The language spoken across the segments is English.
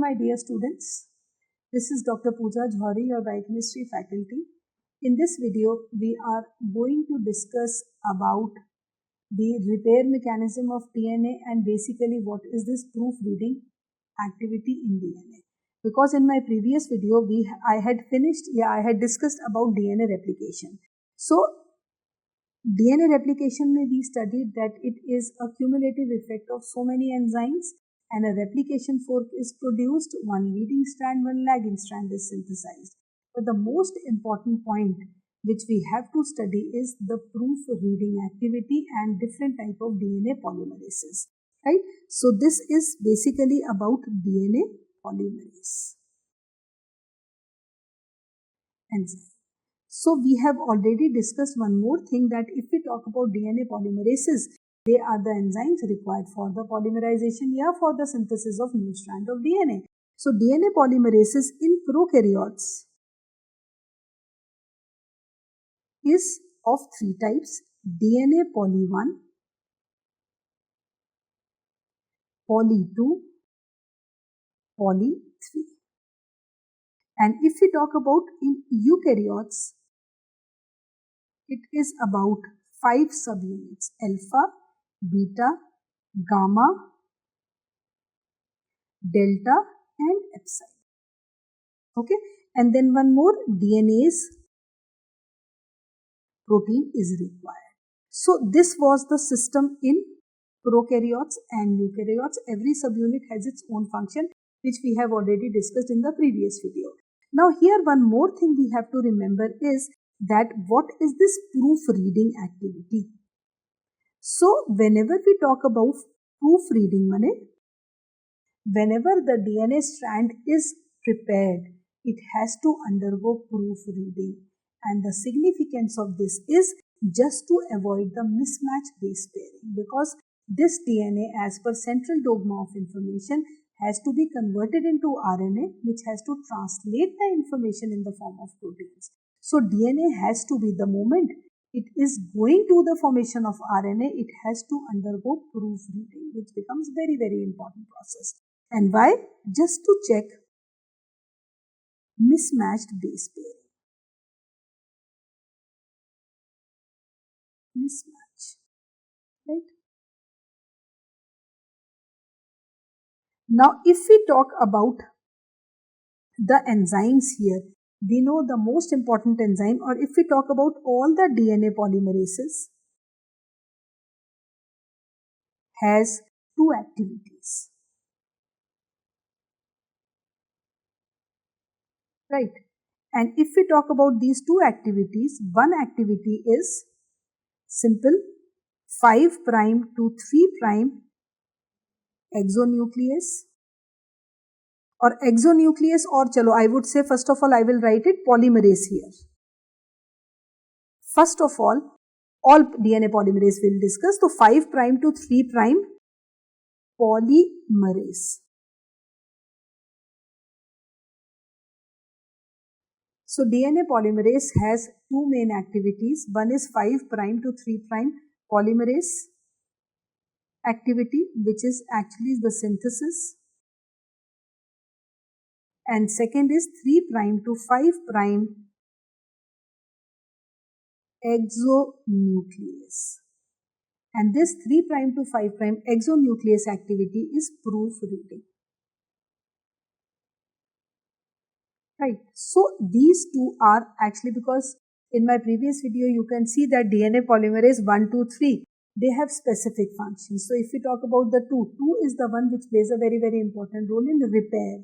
my dear students. This is Dr. 𝗲𝗵𝗵𝗺, your biochemistry faculty. In this video, we are going to discuss about the repair mechanism of DNA and basically what is this proofreading activity in DNA. Because in my previous video, I had discussed about DNA replication. So, DNA replication may be studied that it is a cumulative effect of so many enzymes, and a replication fork is produced, one leading strand, one lagging strand is synthesized. But the most important point which we have to study is the proofreading activity and different type of DNA polymerases, right? So this is basically about DNA polymerase enzyme. So we have already discussed one more thing, that if we talk about DNA polymerases, they are the enzymes required for the polymerization for the synthesis of new strand of DNA. So DNA polymerases in prokaryotes is of three types: DNA poly 1, poly 2, poly 3. And if we talk about in eukaryotes, it is about 5 subunits: alpha, beta, gamma, delta and epsilon. Okay, and then one more DNase protein is required. So this was the system in prokaryotes and eukaryotes. Every subunit has its own function, which we have already discussed in the previous video. Now here one more thing we have to remember is that what is this proofreading activity? So whenever we talk about proofreading, whenever the DNA strand is prepared, it has to undergo proofreading, and the significance of this is just to avoid the mismatch base pairing, because this DNA, as per central dogma of information, has to be converted into RNA, which has to translate the information in the form of proteins. So DNA has to be, the moment it is going to the formation of RNA, it has to undergo proofreading, which becomes very, very important process. And why? Just to check mismatched base pairing. Mismatch, right? Now, if we talk about the enzymes here, we know the most important enzyme, or if we talk about all the DNA polymerases, has two activities, right? And if we talk about these two activities, one activity is simple 5' to 3' exonuclease, or exonuclease, or I would say first of all I will write it polymerase here. First of all DNA polymerase we'll discuss. So 5' to 3' polymerase. So DNA polymerase has two main activities. One is 5' to 3' polymerase activity, which is actually the synthesis, and second is 3' to 5' exonuclease. And this 3' to 5' exonuclease activity is proofreading. Right. So these two are actually, because in my previous video you can see that DNA polymerase 1, 2, 3, they have specific functions. So if we talk about the 2 is the one which plays a very, very important role in repair.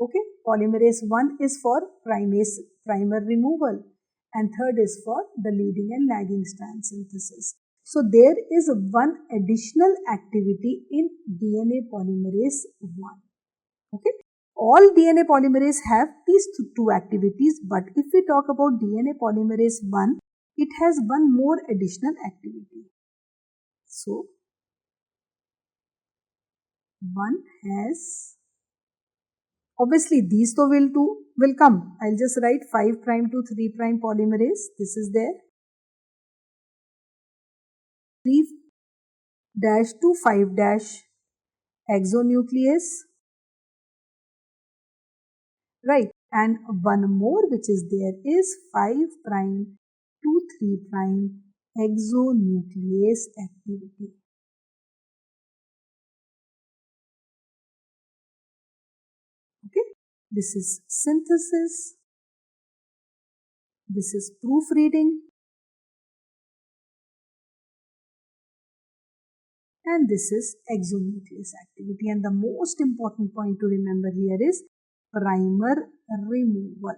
Okay. Polymerase 1 is for primer removal, and third is for the leading and lagging strand synthesis. So there is one additional activity in DNA polymerase 1. Okay. All DNA polymerase have these two activities, but if we talk about DNA polymerase 1, it has one more additional activity. So one has, obviously these two will come. I'll just write 5' to 3' polymerase. This is there. 3' to 5' exonuclease, right? And one more which is there is 5' to 3' exonuclease activity. Okay, this is synthesis, this is proofreading, and this is exonuclease activity. And the most important point to remember here is primer removal.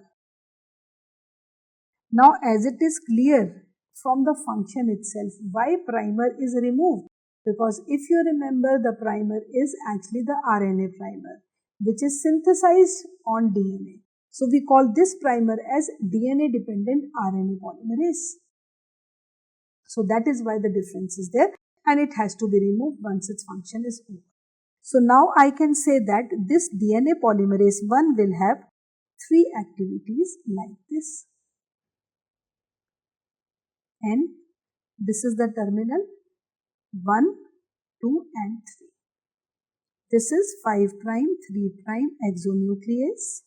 Now, as it is clear from the function itself why primer is removed, because if you remember, the primer is actually the RNA primer which is synthesized on DNA. So we call this primer as DNA dependent RNA polymerase. So that is why the difference is there, and it has to be removed once its function is over. So now I can say that this DNA polymerase 1 will have 3 activities like this. And this is the terminal 1, 2 and 3. This is 5', 3' exonuclease.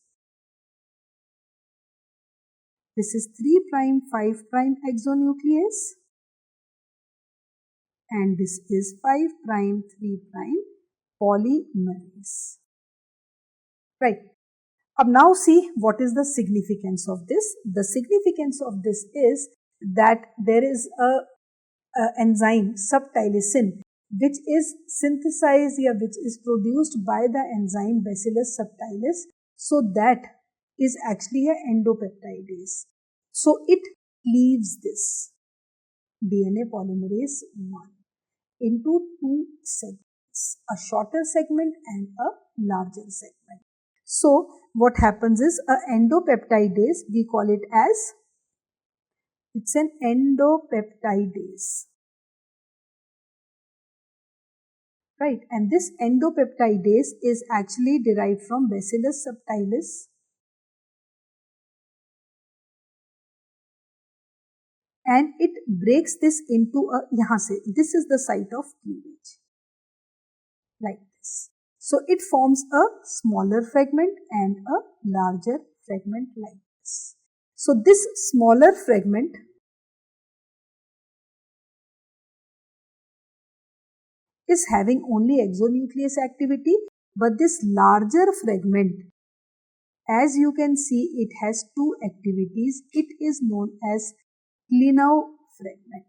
This is 3', 5' exonuclease. And this is 5', 3' polymerase. Right. Now see what is the significance of this. The significance of this is that there is a enzyme 𝗧𝗲𝗹𝗲 which is synthesized or which is produced by the enzyme 𝗏𝗏𝗃. So that is actually an endopeptidase. So it cleaves this DNA polymerase 1 into 2 segments, a shorter segment and a larger segment. So what happens is an endopeptidase, we call it as, it's an endopeptidase. Right, and this endopeptidase is actually derived from 𝗏𝗏𝗃, and it breaks this into a, this is the site of cleavage, like this. So it forms a smaller fragment and a larger fragment like this. So this smaller fragment is having only exonuclease activity, but this larger fragment, as you can see, it has 2 activities. It is known as 𝗲𝗏𝗃 fragment.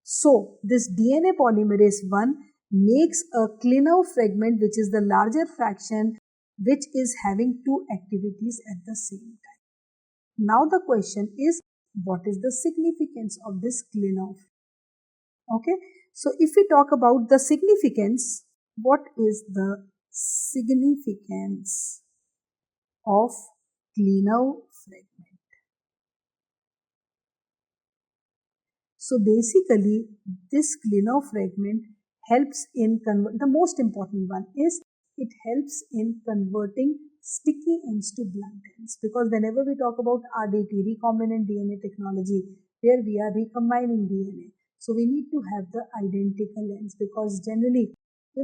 So this DNA polymerase 1 makes a 𝗲𝗏𝗃 fragment, which is the larger fraction, which is having 2 activities at the same time. Now the question is, what is the significance of this 𝗲𝗏𝗃? Okay, so if we talk about the significance, what is the significance of 𝗲𝗏𝗃 fragment? So basically, this 𝗲𝗏𝗃 fragment helps in the most important one is it helps in converting sticky ends to blunt ends, because whenever we talk about RDT, recombinant DNA technology, where we are recombining DNA, so we need to have the identical ends, because generally,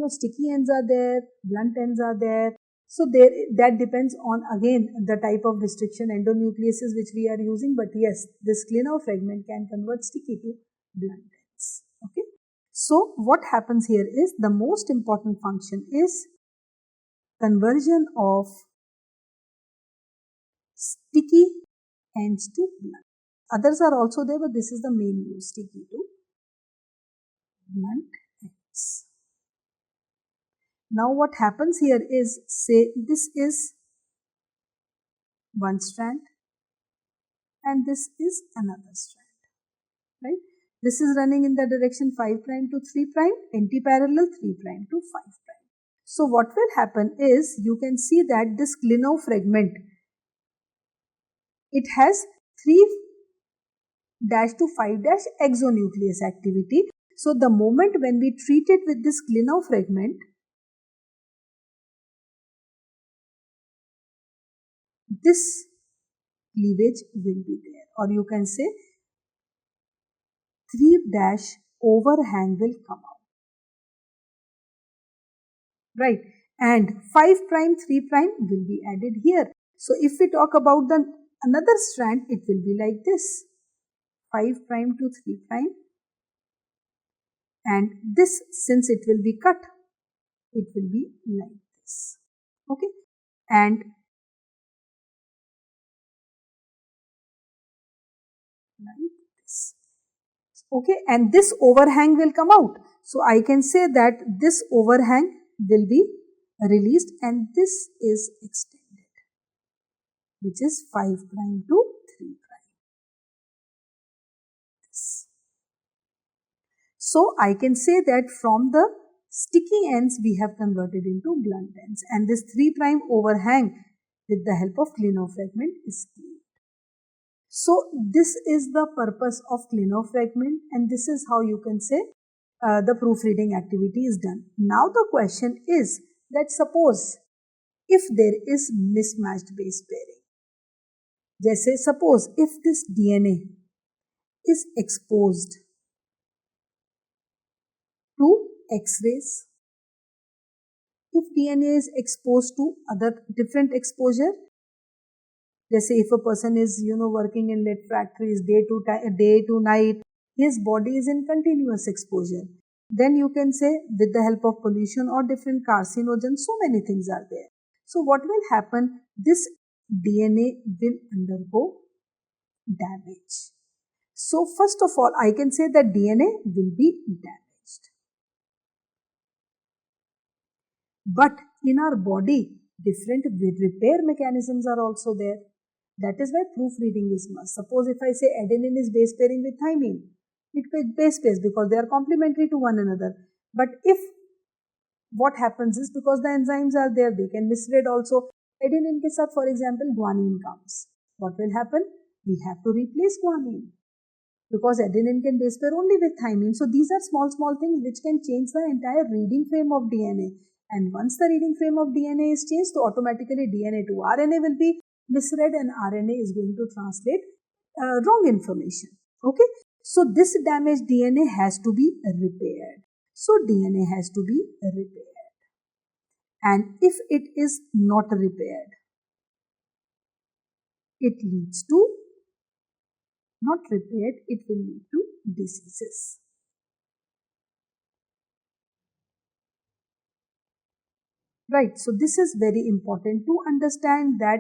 sticky ends are there, blunt ends are there. So that depends on, again, the type of restriction endonucleases which we are using. But yes, this 𝗲𝗏𝗃 fragment can convert sticky to blunt ends. Okay. So what happens here is the most important function is conversion of sticky ends to blunt. Others are also there, but this is the main use, sticky to blunt ends. Now what happens here is, say this is one strand and this is another strand, right? This is running in the direction 5' to 3', anti-parallel 3' to 5'. So what will happen is, you can see that this 𝗲𝗏𝗃 fragment, it has 3' to 5' exonuclease activity. So the moment when we treat it with this 𝗲𝗏𝗃 fragment, this cleavage will be there, or you can say 3' overhang will come out. Right. and 5 prime 3 prime will be added here. So if we talk about the another strand, it will be like this, 5 prime to 3 prime, and this, since it will be cut, it will be like this. Okay, and like this. Okay, and this overhang will come out. So I can say that this overhang will be released and this is extended, which is 5 prime to 3 prime. So I can say that from the sticky ends we have converted into blunt ends, and this 3 prime overhang with the help of clinofragment is cleaved. So this is the purpose of clinofragment, and this is how you can say the proofreading activity is done. Now the question is that suppose if there is mismatched base pairing, जैसे suppose if this DNA is exposed to X-rays, if DNA is exposed to other different exposure, जैसे if a person is working in lead factories day to night, his body is in continuous exposure, then you can say with the help of pollution or different carcinogens, so many things are there. So what will happen? This DNA will undergo damage. So first of all, I can say that DNA will be damaged. But in our body, different repair mechanisms are also there. That is why proofreading is must. Suppose if I say adenine is base pairing with thymine, it will base pairs because they are complementary to one another. But if what happens is, because the enzymes are there, they can misread also. Adenine ke saath, for example, guanine comes. What will happen? We have to replace guanine because adenine can base pair only with thymine. So these are small things which can change the entire reading frame of DNA. And once the reading frame of DNA is changed, so automatically DNA to RNA will be misread and RNA is going to translate wrong information. Okay, so this damaged DNA has to be repaired. So DNA has to be repaired, and if it is not repaired, it leads to not repaired, it will lead to diseases. Right, so this is very important to understand that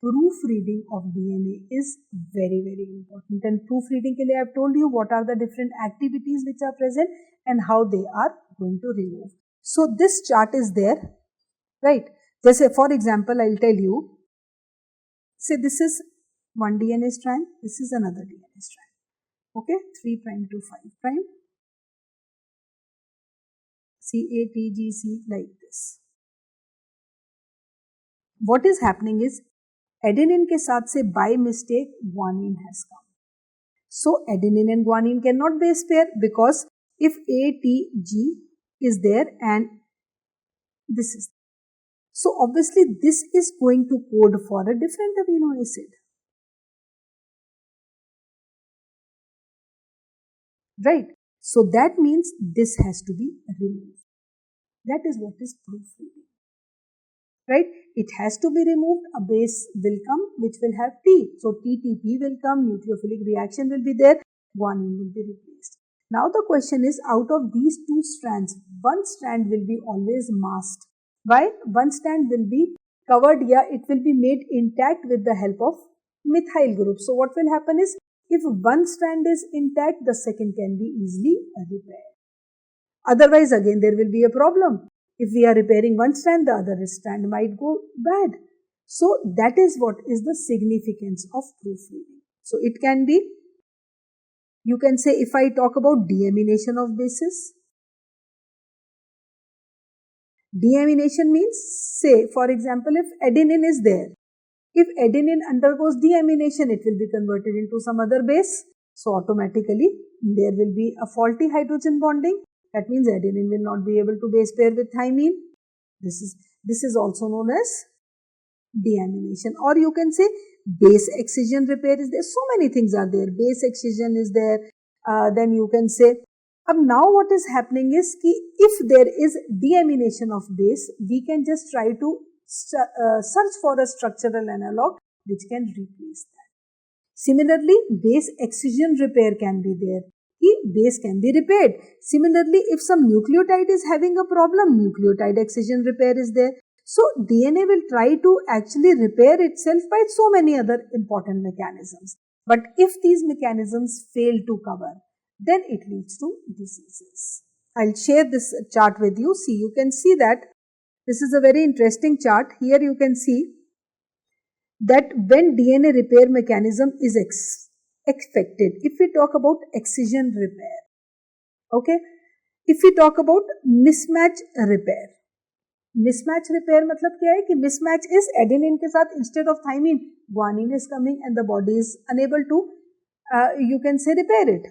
proofreading of DNA is very important, and proofreading ke liye I have told you what are the different activities which are present and how they are going to remove. So this chart is there, right? Just say for example, I'll tell you, say this is one DNA strand, this is another DNA strand, okay, 3 prime to 5 prime, 𝗖𝗵𝗵 like this. What is happening is adenine के साथ से by mistake guanine has come. So adenine and guanine cannot base pair because if ATG is there and this is, so obviously this is going to code for a different amino acid. Right? So that means this has to be removed. That is what is proofreading. Right? It has to be removed, a base will come which will have T. So TTP will come, nucleophilic reaction will be there, guanine will be replaced. Now the question is, out of these two strands, one strand will be always masked. Why? One strand will be covered, it will be made intact with the help of methyl group. So what will happen is, if one strand is intact, the second can be easily repaired. Otherwise again there will be a problem. If we are repairing one strand, the other strand might go bad. So that is what is the significance of proofreading. So it can be, you can say, if I talk about deamination of bases, deamination means, say for example, if adenine is there, if adenine undergoes deamination, it will be converted into some other base. So automatically there will be a faulty hydrogen bonding. That means adenine will not be able to base pair with thymine. This is also known as deamination. Or you can say base excision repair is there. So many things are there. Base excision is there. Then you can say Now what is happening is कि if there is deamination of base, we can just try to search for a structural analog which can replace that. Similarly, base excision repair can be there. Base can be repaired. Similarly, if some nucleotide is having a problem, nucleotide excision repair is there. So DNA will try to actually repair itself by so many other important mechanisms. But if these mechanisms fail to cover, then it leads to diseases. I'll share this chart with you. See, you can see that this is a very interesting chart. Here you can see that when DNA repair mechanism is affected, if we talk about excision repair, okay, if we talk about mismatch repair मतलब क्या है कि mismatch is adenine के साथ instead of thymine, guanine is coming and the body is unable to, you can say, repair it,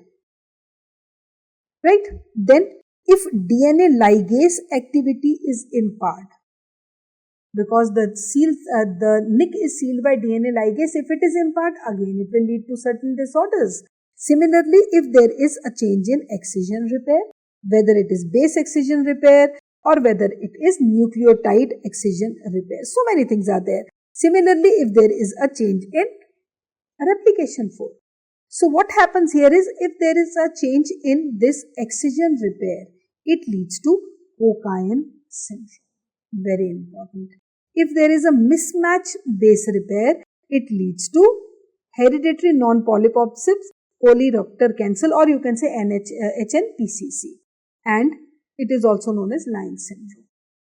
right? Then if DNA ligase activity is impaired, because the nick is sealed by DNA ligase, if it is impaired, again it will lead to certain disorders. Similarly, if there is a change in excision repair, whether it is base excision repair or whether it is nucleotide excision repair, so many things are there. Similarly, if there is a change in replication fork. So what happens here is, if there is a change in this excision repair, it leads to Cocaine syndrome. Very important. If there is a mismatch base repair, it leads to hereditary non-polyposis polyruptor cancel, or you can say HNPCC, and it is also known as Lyme syndrome.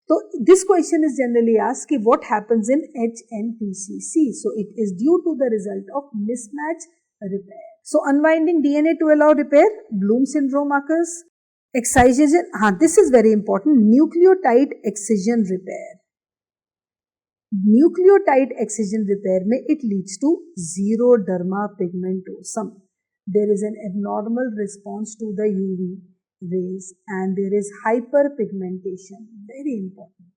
So this question is generally asked, what happens in HNPCC? So it is due to the result of mismatch repair. So unwinding DNA to allow repair, Bloom syndrome occurs. Excision, this is very important, nucleotide excision repair. Nucleotide excision repair में it leads to xeroderma pigmentosum. There is an abnormal response to the UV rays and there is hyperpigmentation, very important.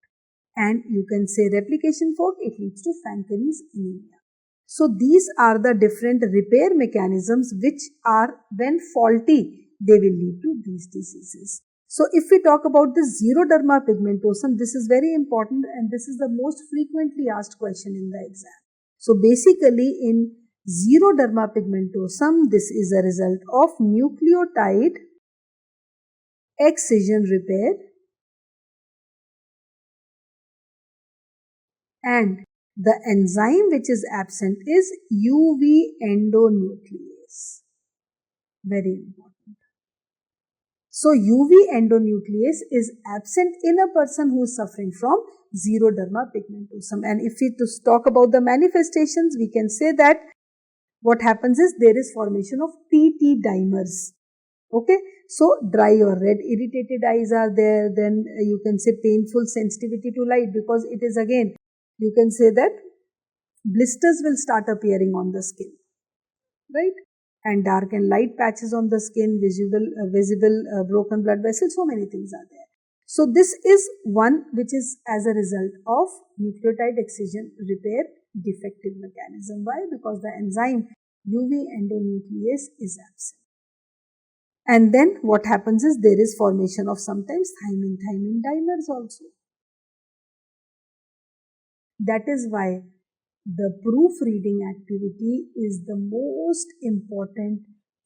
And you can say replication fork, it leads to Fanconi's anemia. So these are the different repair mechanisms which are, when faulty, they will lead to these diseases. So if we talk about the xeroderma pigmentosum, this is very important and this is the most frequently asked question in the exam. So basically in xeroderma pigmentosum, this is a result of nucleotide excision repair and the enzyme which is absent is UV endonuclease. Very important. So UV endonuclease is absent in a person who is suffering from xeroderma pigmentosum. And if we talk about the manifestations, we can say that what happens is there is formation of TT dimers. Okay, so dry or red irritated eyes are there. Then you can say painful sensitivity to light, because it is, again, you can say that blisters will start appearing on the skin, right? And dark and light patches on the skin, visible broken blood vessels, so many things are there. So this is one which is as a result of nucleotide excision repair defective mechanism. Why? Because the enzyme UV endonuclease is absent. And then what happens is there is formation of sometimes thymine dimers also. That is why the proofreading activity is the most important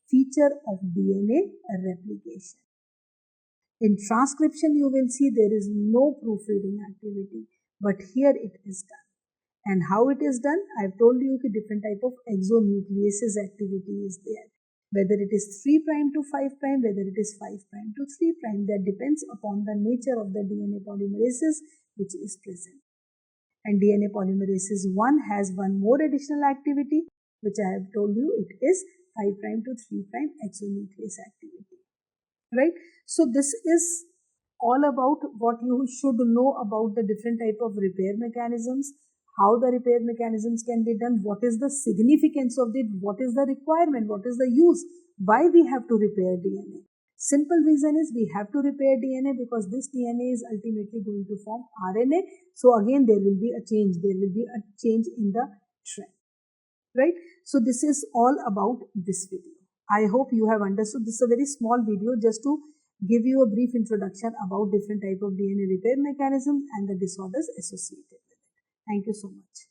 feature of DNA replication. In transcription, you will see there is no proofreading activity, but here it is done. And how it is done? I have told you that different type of exonucleases activity is there. Whether it is 3' to 5', whether it is 5' to 3', that depends upon the nature of the DNA polymerases which is present. And DNA polymerases 1 has one more additional activity, which I have told you, it is 5' to 3' exonuclease activity, right? So this is all about what you should know about the different type of repair mechanisms, how the repair mechanisms can be done, what is the significance of it, what is the requirement, what is the use, why we have to repair DNA. Simple reason is we have to repair DNA because this DNA is ultimately going to form RNA. So again there will be a change. There will be a change in the trend, right? So this is all about this video. I hope you have understood. This is a very small video just to give you a brief introduction about different type of DNA repair mechanisms and the disorders associated with it. Thank you so much.